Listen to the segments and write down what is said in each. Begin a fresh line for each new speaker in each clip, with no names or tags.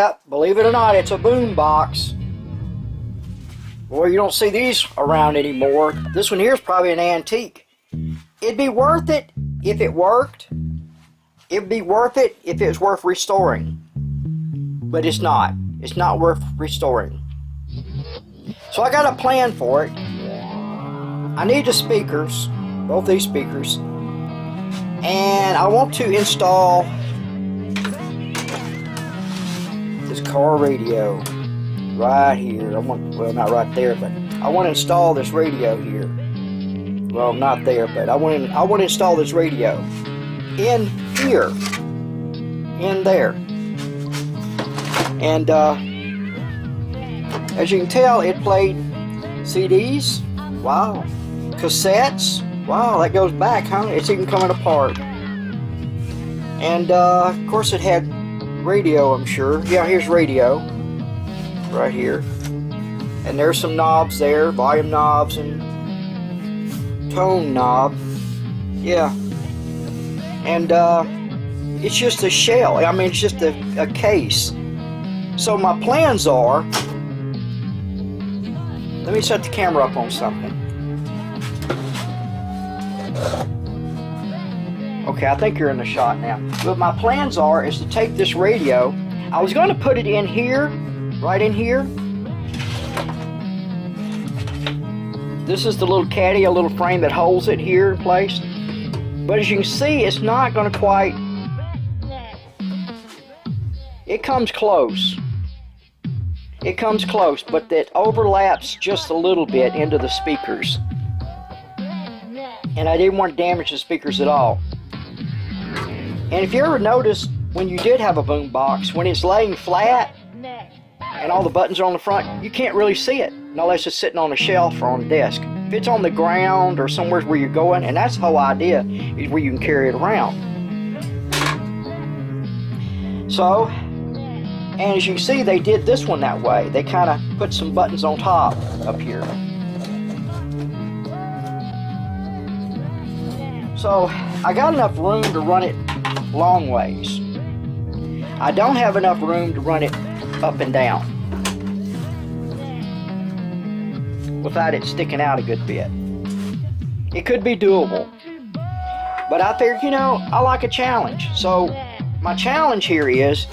Yeah, believe it or not, it's a boombox. Well, you don't see these around anymore. This one here is probably an antique. It'd be worth it if it worked. It'd be worth it if it was worth restoring. But it's not. It's not worth restoring. So I got a plan for it. I need the speakers, both these speakers. And I want to install this car radio right here. Well, not right there, but I want to install this radio here. Well, not there, but I want to install this radio in here, in there. And as you can tell, it played CDs. Wow. Cassettes. Wow, that goes back, huh? It's even coming apart. And of course, it had radio, I'm sure. Yeah, here's radio right here, and there's some knobs there, volume knobs and tone knob. Yeah, and it's just a shell. I mean, it's just a case. So my plans are, let me set the camera up on something. Okay, I think you're in the shot now. But my plans are is to take this radio. I was going to put it in here, right in here. This is the little caddy, a little frame that holds it here in place. But as you can see, it's not going to quite. It comes close. It comes close, but it overlaps just a little bit into the speakers. And I didn't want to damage the speakers at all. And if you ever noticed, when you did have a boom box, when it's laying flat and all the buttons are on the front, you can't really see it unless it's sitting on a shelf or on a desk. If it's on the ground or somewhere where you're going, and that's the whole idea, is where you can carry it around. So, and as you can see, they did this one that way. They kind of put some buttons on top up here. So I got enough room to run it long ways. I don't have enough room to run it up and down without it sticking out a good bit. It could be doable, but I figured, you know, I like a challenge. So my challenge here is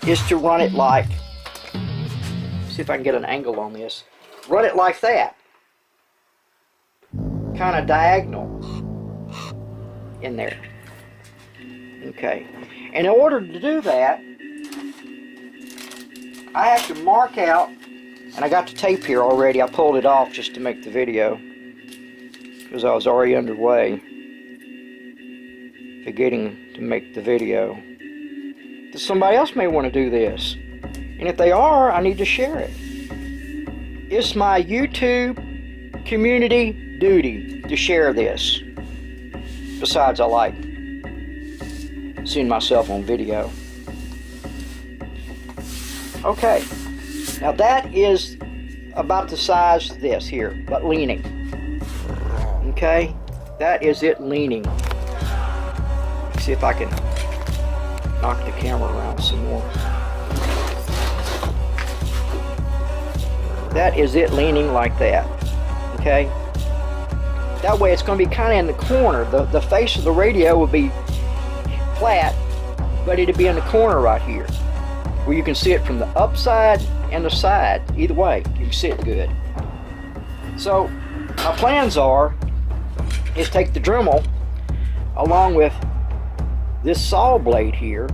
to run it like, see if I can get an angle on this, run it like that, kind of diagonal in there. Okay, and in order to do that, I have to mark out, and I got the tape here already. I pulled it off just to make the video because I was already underway forgetting to make the video. Somebody else may want to do this, and if they are, I need to share it. It's my YouTube community duty to share this. Besides, I like seeing myself on video. Okay, now that is about the size of this here, but leaning. Okay, that is it leaning. Let's see if I can knock the camera around some more. That is it leaning like that. Okay, that way it's going to be kind of in the corner. The face of the radio will be flat, but it'll be in the corner right here, where you can see it from the upside and the side. Either way, you can see it good. So my plans are is take the Dremel along with this saw blade here,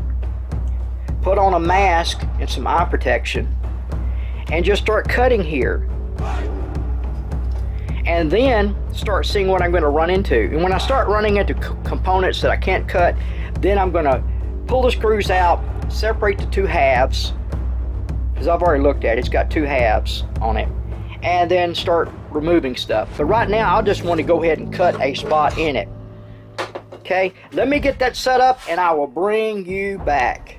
put on a mask and some eye protection, and just start cutting here. And then start seeing what I'm going to run into. And when I start running into components that I can't cut, then I'm going to pull the screws out, separate the two halves, because I've already looked at it. It's got two halves on it. And then start removing stuff. But right now, I just want to go ahead and cut a spot in it. Okay, let me get that set up and I will bring you back.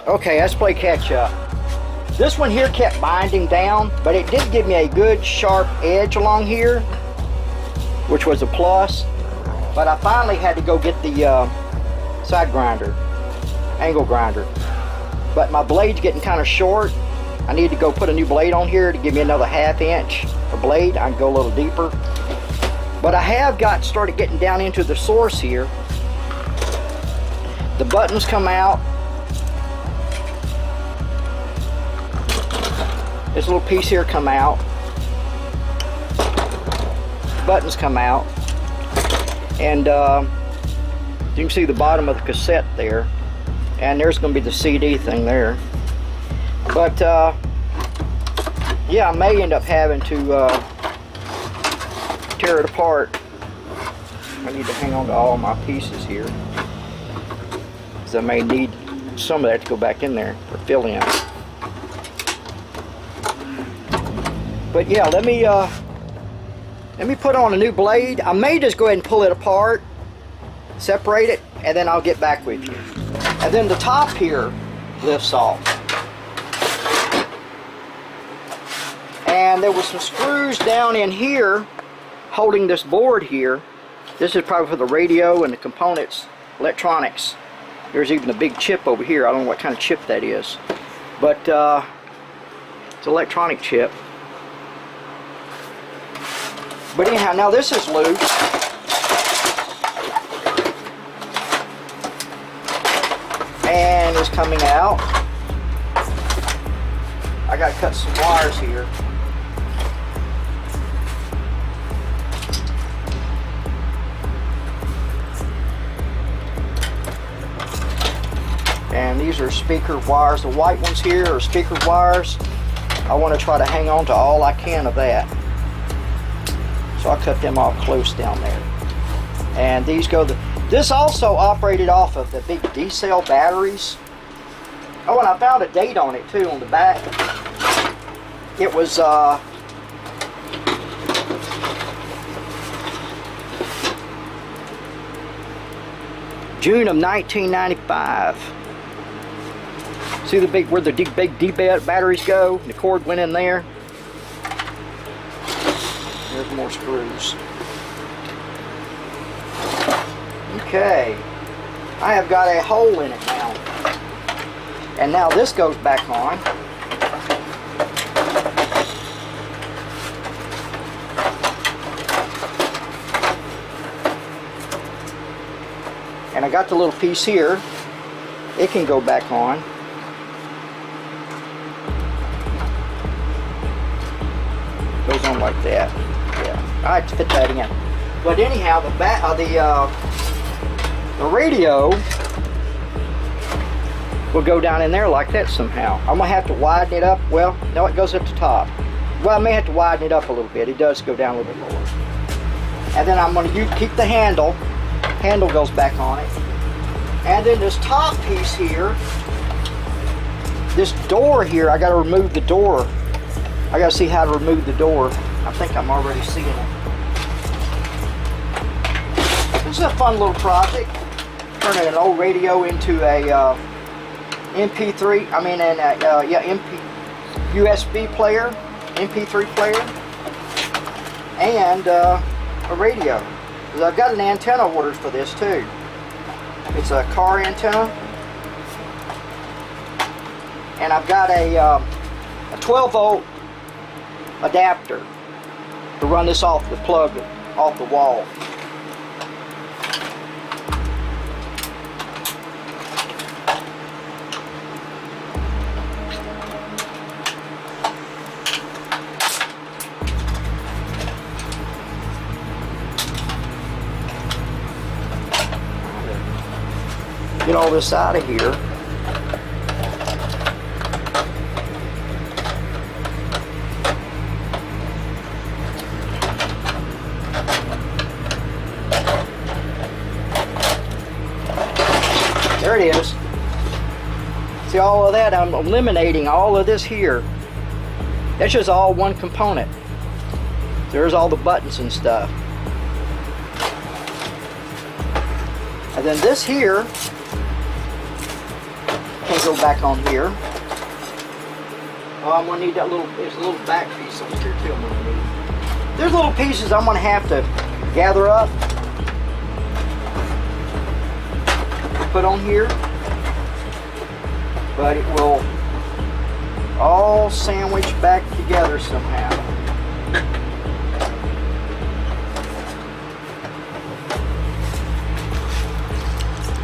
Okay, let's play catch up. This one here kept binding down, but it did give me a good sharp edge along here, which was a plus. But I finally had to go get the side grinder, angle grinder. But my blade's getting kind of short. I need to go put a new blade on here to give me another 1/2 inch of blade. I can go a little deeper. But I have started getting down into the source here. The buttons come out. This little piece here come out. Buttons come out. And you can see the bottom of the cassette there. And there's going to be the CD thing there. But yeah, I may end up having to tear it apart. I need to hang on to all my pieces here, because I may need some of that to go back in there for fill-in. But yeah, let me put on a new blade. I may just go ahead and pull it apart, separate it, and then I'll get back with you. And then the top here lifts off. And there were some screws down in here holding this board here. This is probably for the radio and the components, electronics. There's even a big chip over here. I don't know what kind of chip that is, but it's an electronic chip. But anyhow, now this is loose. And it's coming out. I got to cut some wires here. And these are speaker wires. The white ones here are speaker wires. I want to try to hang on to all I can of that. So I'll cut them off close down there. And these go, this also operated off of the big D-cell batteries. Oh, and I found a date on it too on the back. It was June of 1995. See the big, where the big D batteries go? The cord went in there. There's more screws. Okay, I have got a hole in it now. And now this goes back on. And I got the little piece here. It can go back on. Goes on like that. Yeah, I have to fit that in. But anyhow, the radio will go down in there like that somehow. I'm gonna have to widen it up. Well, no, it goes up to top. Well, I may have to widen it up a little bit. It does go down a little bit lower. And then I'm gonna keep the handle. Handle goes back on it. And then this top piece here, this door here, I gotta remove the door. I gotta see how to remove the door. I think I'm already seeing it. This is a fun little project. Turning an old radio into a MP3. I mean, USB player, MP3 player, and a radio. Because I've got an antenna ordered for this too. It's a car antenna, and I've got a 12-volt adapter to run this off the plug, off the wall. Get all this out of here. There it is. See all of that? I'm eliminating all of this here. That's just all one component. There's all the buttons and stuff. And then this here can go back on here. Oh, I'm gonna need that little, there's a little back piece on here too I'm gonna need. There's little pieces I'm gonna have to gather up, put on here, but it will all sandwich back together somehow.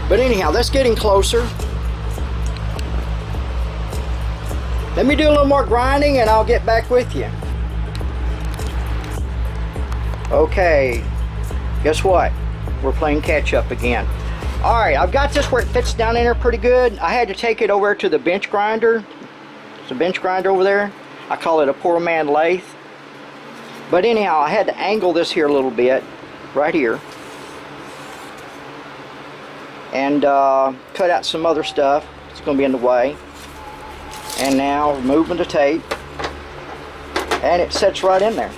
But anyhow, that's getting closer. Let me do a little more grinding and I'll get back with you. Okay, guess what? We're playing catch up again. Alright, I've got this where it fits down in there pretty good. I had to take it over to the bench grinder. There's a bench grinder over there. I call it a poor man lathe. But anyhow, I had to angle this here a little bit, right here. And cut out some other stuff. It's going to be in the way. And now removing the tape, and it sits right in there,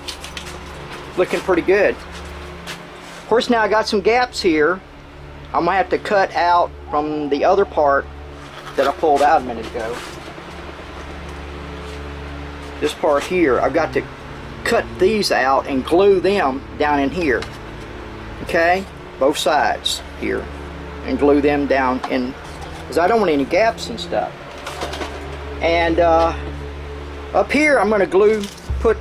looking pretty good. Of course, now I got some gaps here. I'm gonna have to cut out from the other part that I pulled out a minute ago. This part here, I've got to cut these out and glue them down in here. Okay, both sides here, and glue them down in, because I don't want any gaps and stuff. And up here I'm going to put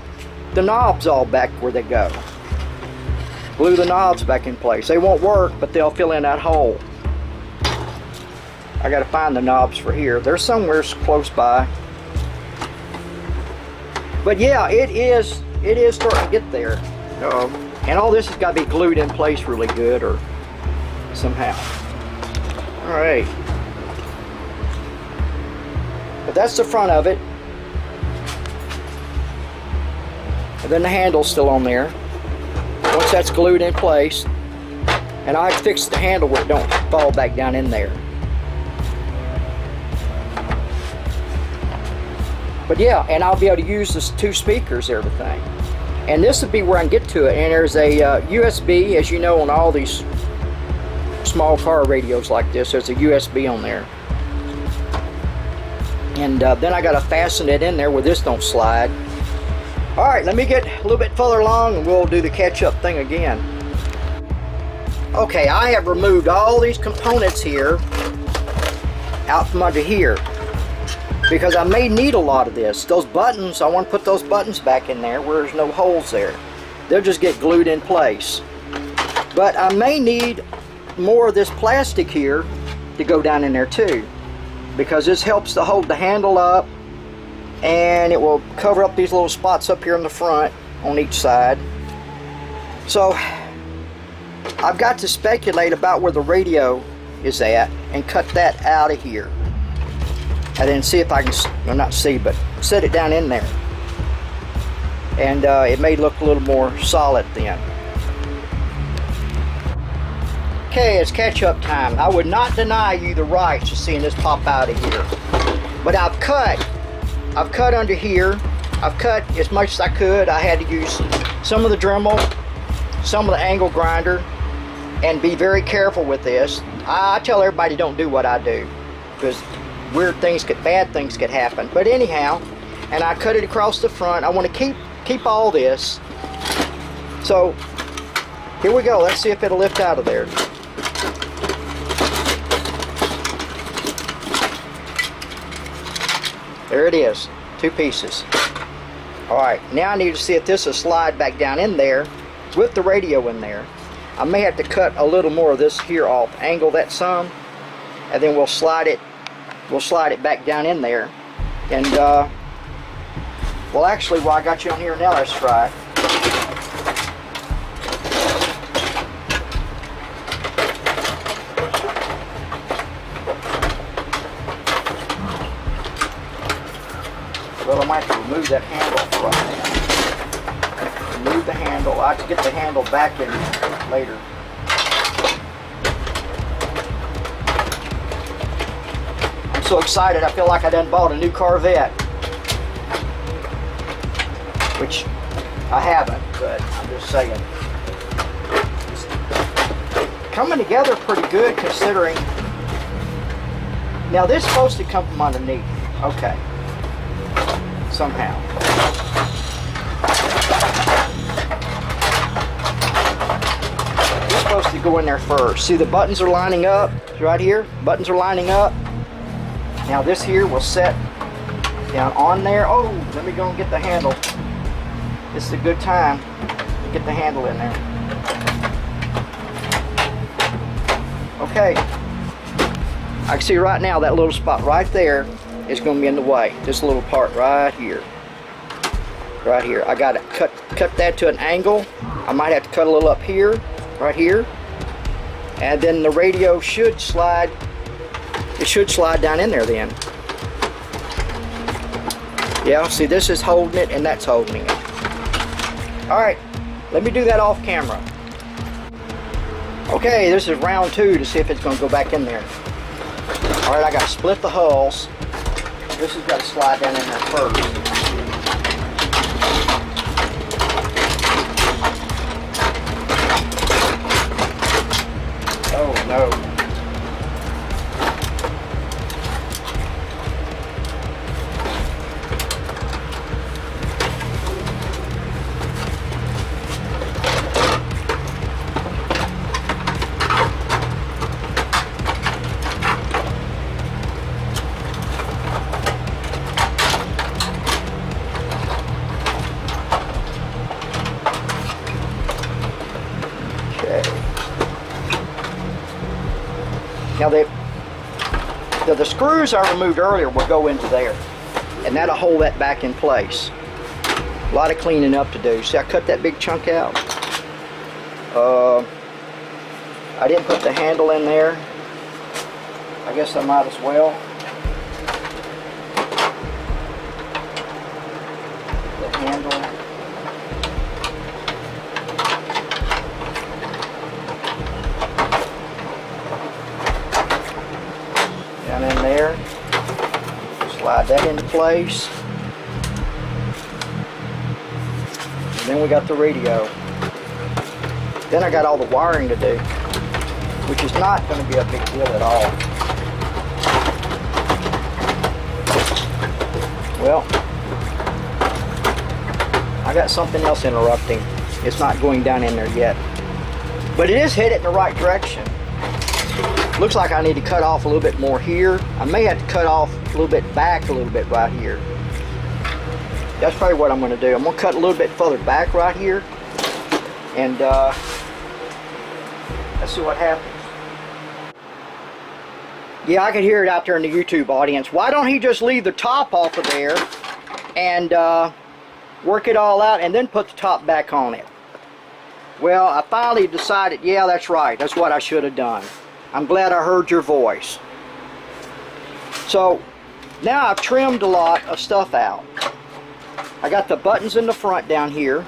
the knobs all back where they go. Glue the knobs back in place. They won't work, but they'll fill in that hole. I got to find the knobs for here. They're somewhere close by. But yeah, it is starting to get there. And all this has got to be glued in place really good, or somehow. All right. But that's the front of it. And then the handle's still on there. Once that's glued in place, and I fixed the handle where it don't fall back down in there. But yeah, and I'll be able to use this 2 speakers, everything. And this would be where I can get to it. And there's a USB, as you know, on all these small car radios like this. There's a USB on there. And then I got to fasten it in there where this don't slide. Alright, let me get a little bit further along and we'll do the catch-up thing again. Okay, I have removed all these components here out from under here, because I may need a lot of this. Those buttons, I want to put those buttons back in there where there's no holes there. They'll just get glued in place. But I may need more of this plastic here to go down in there too, because this helps to hold the handle up, and it will cover up these little spots up here in the front on each side. So I've got to speculate about where the radio is at and cut that out of here, and then see if I can, well, not see, but set it down in there, and it may look a little more solid then. Okay, it's catch-up time. I would not deny you the rights of seeing this pop out of here. But I've cut under here. I've cut as much as I could. I had to use some of the Dremel, some of the angle grinder, and be very careful with this. I tell everybody don't do what I do, because bad things could happen. But anyhow, and I cut it across the front. I want to keep all this. So here we go. Let's see if it'll lift out of there. There it is, 2 pieces. Alright, now I need to see if this will slide back down in there with the radio in there. I may have to cut a little more of this here off, angle that some, and then we'll slide it back down in there. And well, actually, while I got you on here now, let's try it. Well, I might have to remove that handle right now. Remove the handle. I have to get the handle back in later. I'm so excited. I feel like I done bought a new Corvette. Which I haven't, but I'm just saying. It's coming together pretty good, considering Now this is supposed to come from underneath. Okay. Somehow. It's supposed to go in there first. See, the buttons are lining up. Right here. Buttons are lining up. Now this here will set down on there. Oh, let me go and get the handle. This is a good time to get the handle in there. Okay. I can see right now that little spot right there is going to be in the way. This little part right here. Right here. I got to cut that to an angle. I might have to cut a little up here, right here. And then the radio should slide. It should slide down in there then. Yeah, see, this is holding it and that's holding it. Alright, let me do that off camera. Okay, this is round 2 to see if it's going to go back in there. Alright, I got to split the hulls. This has got to slide down in there first. Oh no. Now the screws I removed earlier will go into there, and that'll hold that back in place. A lot of cleaning up to do. See, I cut that big chunk out. I didn't put the handle in there. I guess I might as well. The handle. Down in there, slide that into place, and then we got the radio. Then I got all the wiring to do, which is not going to be a big deal at all. Well, I got something else interrupting. It's not going down in there yet, but it is headed in the right direction. Looks like I need to cut off a little bit more here. I may have to cut off a little bit back a little bit right here. That's probably what I'm going to do. I'm going to cut a little bit further back right here. And let's see what happens. Yeah, I can hear it out there in the YouTube audience. Why don't he just leave the top off of there and work it all out and then put the top back on it? Well, I finally decided, yeah, that's right. That's what I should have done. I'm glad I heard your voice. So now I've trimmed a lot of stuff out. I got the buttons in the front down here.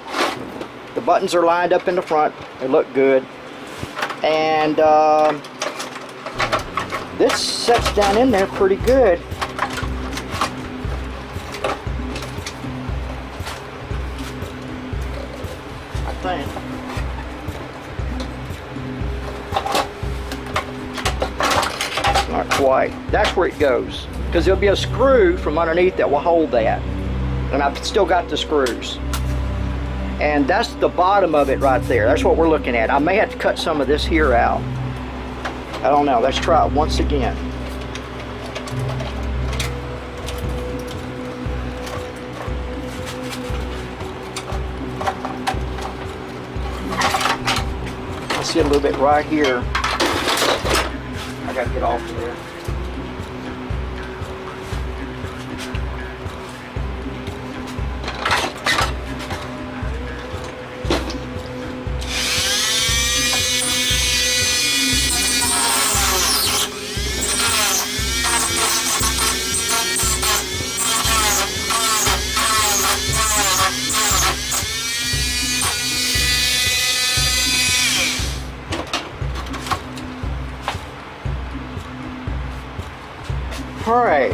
The buttons are lined up in the front. They look good. And this sets down in there pretty good. I think. Not quite. That's where it goes, because there'll be a screw from underneath that will hold that, and I've still got the screws, and that's the bottom of it right there. That's what we're looking at. I may have to cut some of this here out. I don't know. Let's try it once again. I see a little bit right here. I gotta get off there. Alright,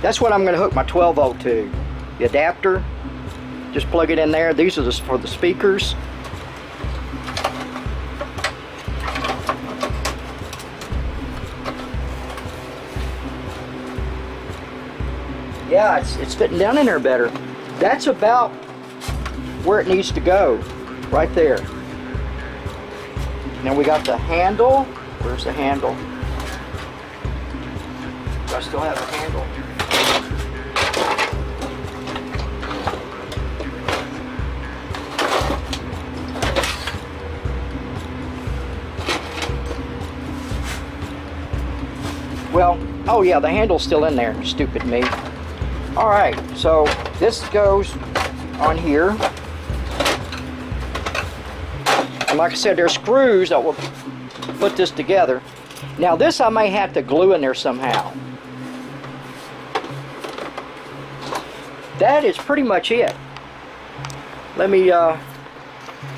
that's what I'm going to hook my 12 volt to. The adapter, just plug it in there. These are for the speakers. Yeah, it's fitting down in there better. That's about where it needs to go, right there. Now we got the handle. Where's the handle? Do I still have a handle? Well, oh yeah, the handle's still in there, stupid me. Alright, so this goes on here. And like I said, there's screws that will put this together. Now this I may have to glue in there somehow. That is pretty much it. Let me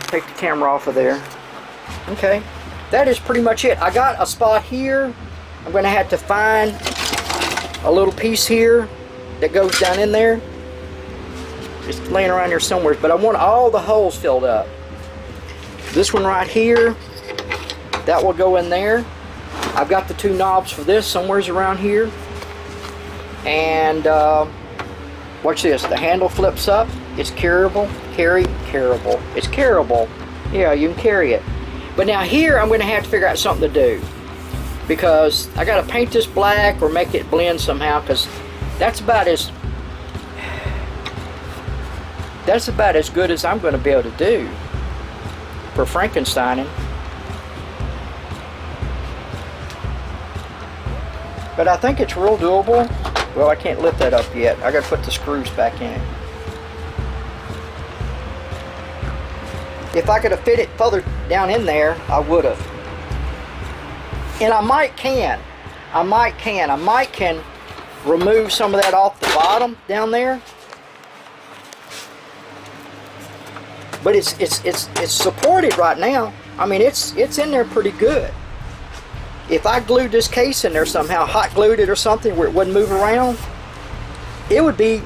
take the camera off of there. Okay, that is pretty much it. I got a spot here. I'm going to have to find a little piece here that goes down in there. It's laying around here somewhere, but I want all the holes filled up. This one right here, that will go in there. I've got the two knobs for this somewheres around here. And watch this, the handle flips up. It's carryable, carryable. It's carryable. Yeah, you can carry it. But now here I'm going to have to figure out something to do, because I got to paint this black or make it blend somehow, because that's about as good as I'm going to be able to do for Frankensteining. But I think it's real doable. Well, I can't lift that up yet. I got to put the screws back in it. If I could have fit it further down in there, I would have. And I might can remove some of that off the bottom down there. But it's supported right now. I mean, it's in there pretty good. If I glued this case in there somehow, hot glued it or something where it wouldn't move around, it would be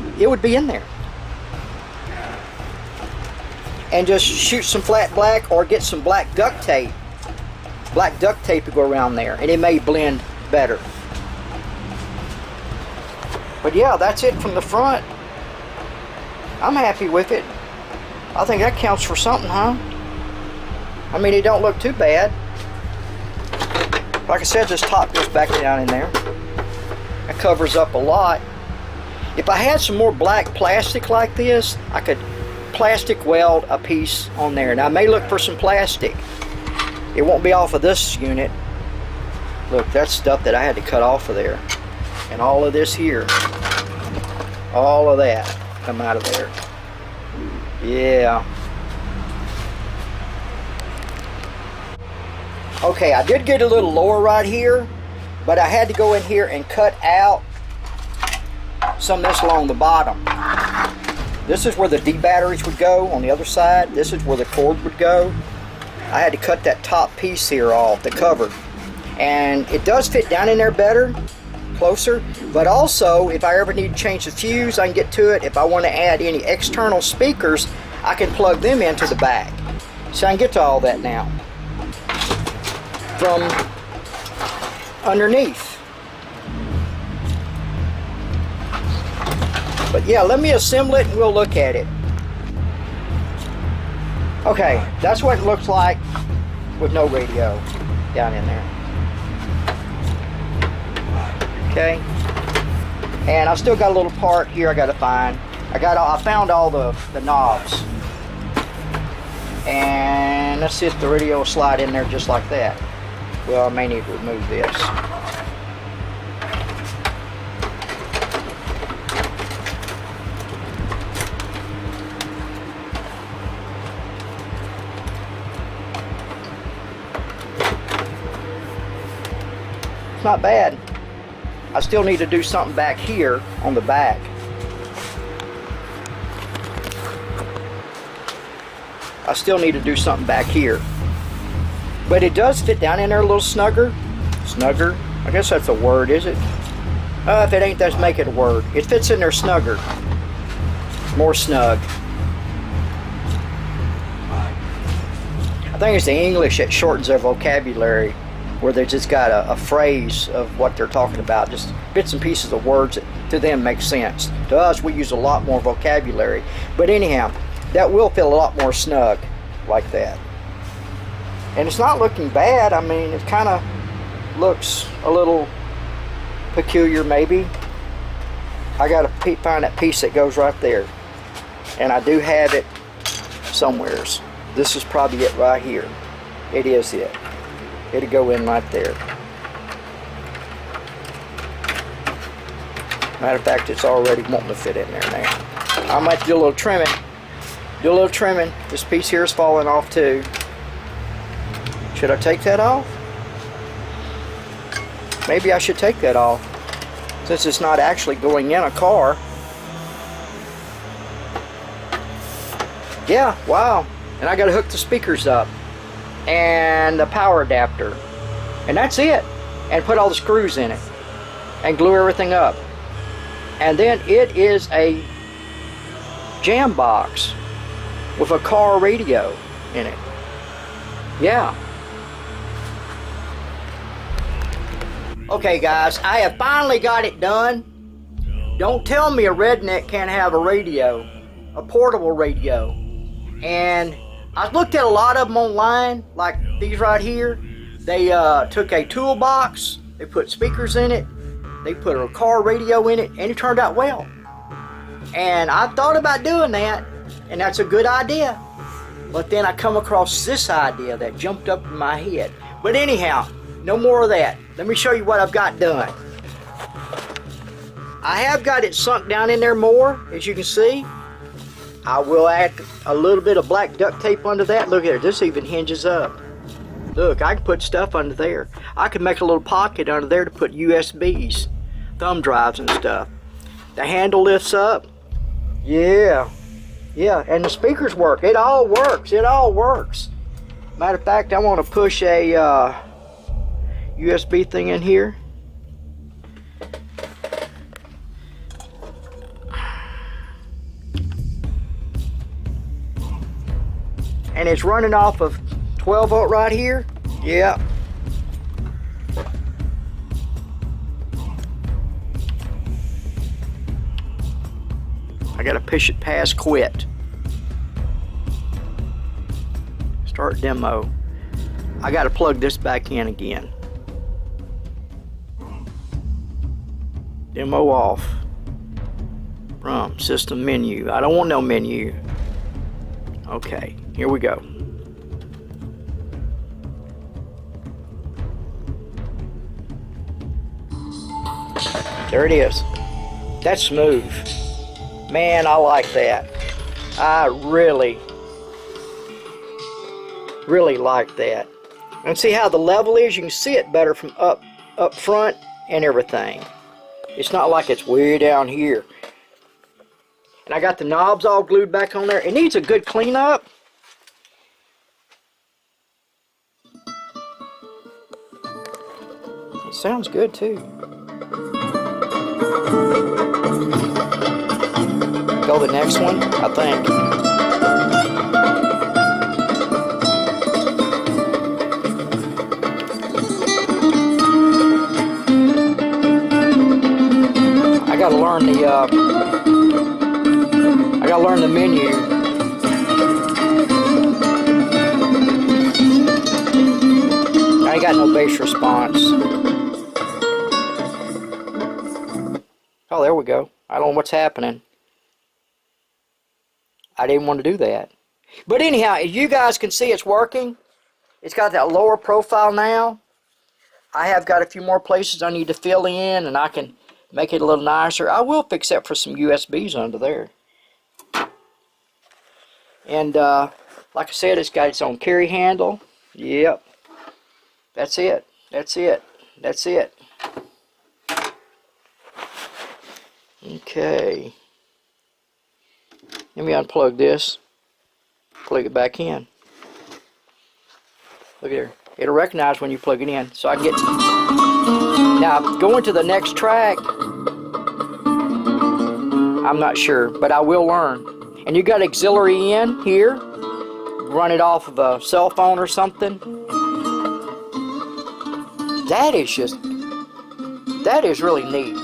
in there. And just shoot some flat black or get some black duct tape. Black duct tape to go around there, and it may blend better. But yeah, that's it from the front. I'm happy with it. I think that counts for something, huh? I mean, it don't look too bad. Like I said, this top goes back down in there. That covers up a lot. If I had some more black plastic like this, I could plastic weld a piece on there. Now I may look for some plastic. It won't be off of this unit. Look, that's stuff that I had to cut off of there. And all of this here. All of that come out of there. Yeah. Okay, I did get a little lower right here, but I had to go in here and cut out some of this along the bottom. This is where the D batteries would go on the other side. This is where the cord would go. I had to cut that top piece here off, the cover. And it does fit down in there better, closer. But also, if I ever need to change the fuse, I can get to it. If I want to add any external speakers, I can plug them into the back. So I can get to all that now from underneath. But yeah, let me assemble it and we'll look at it. Okay, that's what it looks like with no radio down in there. Okay, and I've still got a little part here I got to find. I found all the knobs, and let's see if the radio will slide in there just like that. Well, I may need to remove this. It's not bad. I still need to do something back here on the back. I still need to do something back here. But it does fit down in there a little snugger. Snugger? I guess that's a word, is it? If it ain't, let's make it a word. It fits in there snugger. More snug. I think it's the English that shortens their vocabulary. where they just got a phrase of what they're talking about, just bits and pieces of words that to them make sense. To us, we use a lot more vocabulary. But anyhow, that will feel a lot more snug like that. And it's not looking bad. I mean, it kind of looks a little peculiar maybe. I got to find that piece that goes right there. And I do have it somewheres. This is probably it right here. It is it. It'll go in right there. Matter of fact, it's already wanting to fit in there now. I might do a little trimming. Do a little trimming. This piece here is falling off too. Should I take that off? Maybe I should take that off, since it's not actually going in a car. Yeah, wow. And I got to hook the speakers up and the power adapter, and that's it. And put all the screws in it and glue everything up. And then it is a jam box with a car radio in it. Yeah. Okay guys, I have finally got it done. Don't tell me a redneck can't have a radio, a portable radio. And I looked at a lot of them online, like these right here. They took a toolbox, they put speakers in it, they put a car radio in it, and it turned out well. And I thought about doing that, and that's a good idea. But then I come across this idea that jumped up in my head. But anyhow, no more of that. Let me show you what I've got done. I have got it sunk down in there more, as you can see. I will add a little bit of black duct tape under that. Look at it, this even hinges up. Look, I can put stuff under there. I can make a little pocket under there to put USBs, thumb drives and stuff. The handle lifts up. Yeah, and the speakers work. It all works, it all works. Matter of fact, I want to push a USB thing in here. And it's running off of 12 volt right here. Yeah. I gotta push it past quit. Start demo. I gotta plug this back in again. Demo off. From system menu. I don't want no menu. Okay, here we go. There it is. That's smooth. Man, I like that. I really like that. And see how the level is? You can see it better from up front and everything. It's not like it's way down here. And I got the knobs all glued back on there. It needs a good cleanup. It sounds good too. Go the next one, I think. I gotta learn the menu. I ain't got no bass response. Oh, there we go. I don't know what's happening. I didn't want to do that. But anyhow, as you guys can see, it's working. It's got that lower profile now. I have got a few more places I need to fill in, and I can make it a little nicer. I will fix that for some USBs under there. And like I said, it's got its own carry handle. Yep. That's it. That's it. That's it. Okay. Let me unplug this. Plug it back in. Look here. It'll recognize when you plug it in. So I can get... Now, going to the next track, I'm not sure, but I will learn. And you got auxiliary in here. Run it off of a cell phone or something. That is really neat.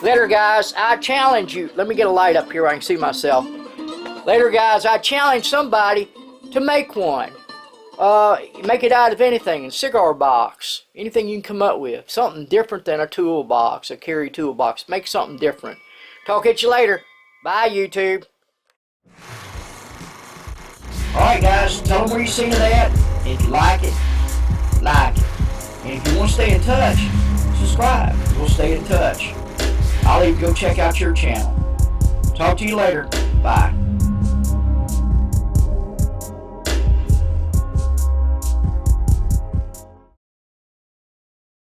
Later, guys, I challenge you. Let me get a light up here where I can see myself. Later, guys, I challenge somebody to make one. Make it out of anything, a cigar box, anything you can come up with. Something different than a toolbox, a carry toolbox. Make something different. Talk at you later. Bye, YouTube. Alright, guys, tell them where you seen it at. If you like it, like it. And if you want to stay in touch, subscribe. We'll stay in touch. I'll even go check out your channel. Talk to you later. Bye.